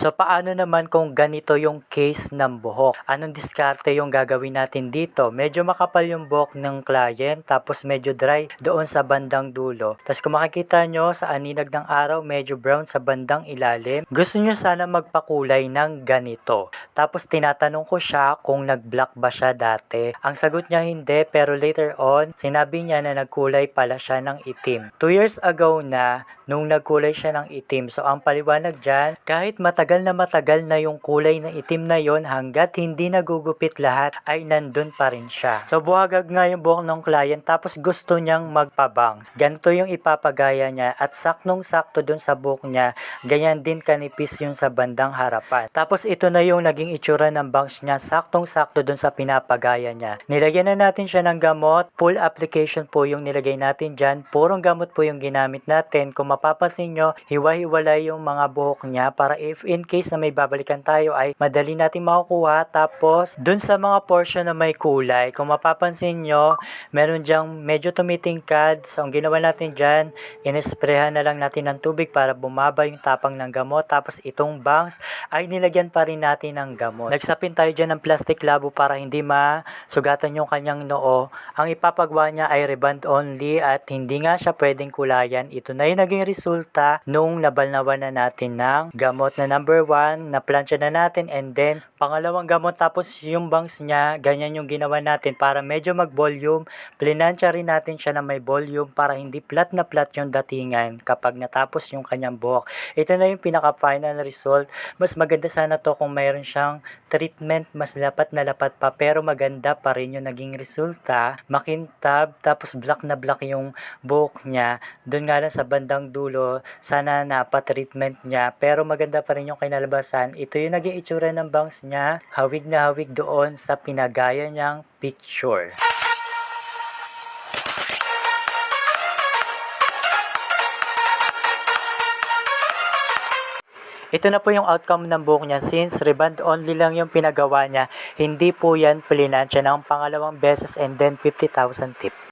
So paano naman kung ganito yung case ng buhok? Anong diskarte yung gagawin natin dito? Medyo makapal yung buhok ng client tapos medyo dry doon sa bandang dulo. Tapos kung makikita nyo sa aninag ng araw medyo brown sa bandang ilalim. Gusto nyo sana magpakulay ng ganito. Tapos tinatanong ko siya kung nag-black ba siya dati. Ang sagot niya hindi pero later on sinabi niya na nagkulay pala siya ng itim. 2 years ago na nung nagkulay siya ng itim. So ang paliwanag dyan, kahit matagal na yung kulay na itim na yon hanggat hindi nagugupit lahat ay nandun pa rin siya. So buhagag nga yung buhok ng client tapos gusto niyang magpabangs. Ganito yung ipapagaya niya at saknong-sakto dun sa buhok niya, ganyan din kanipis yung sa bandang harapan. Tapos ito na yung naging itsura ng bangs niya, saktong-sakto dun sa pinapagaya niya. Nilagyan na natin siya ng gamot, full application po yung nilagay natin dyan, purong gamot po yung ginamit natin. Kung mapapansin nyo, hiwa-hiwalay yung mga buhok niya para if in case na may babalikan tayo ay madali natin makukuha. Tapos dun sa mga portion na may kulay, kung mapapansin nyo, meron dyang medyo tumitingkad. So ang ginawa natin dyan, inesprehan na lang natin ng tubig para bumaba yung tapang ng gamot. Tapos itong bangs ay nilagyan pa rin natin ng gamot. Nagsapin tayo dyan ng plastic labo para hindi masugatan yung kanyang noo. Ang ipapagawa niya ay reband only at hindi nga siya pwedeng kulayan. Ito na yung naging resulta nung nabalnawan na natin ng gamot na number 1, na plancha na natin, and then pangalawang gamot. Tapos yung bangs niya, ganyan yung ginawa natin para medyo mag-volume. Plinansya rin natin siya na may volume para hindi flat na flat yung datingan kapag natapos yung kanyang buhok. Ito na yung pinaka-final result. Mas maganda sana to kung mayroon siyang treatment, mas lapat na lapat pa, pero maganda pa rin yung naging resulta. Makintab, tapos black na black yung buhok niya. Doon nga lang sa bandang dulo, sana treatment niya, pero maganda pa rin yung kinalabasan. Ito yung naging itsura ng bangs niya, hawig na hawig doon sa pinagaya niyang picture. Ito na po yung outcome ng buhok niya. Since reband only lang yung pinagawa niya, hindi po yan plinansya ng pangalawang beses and then 50,000 tip.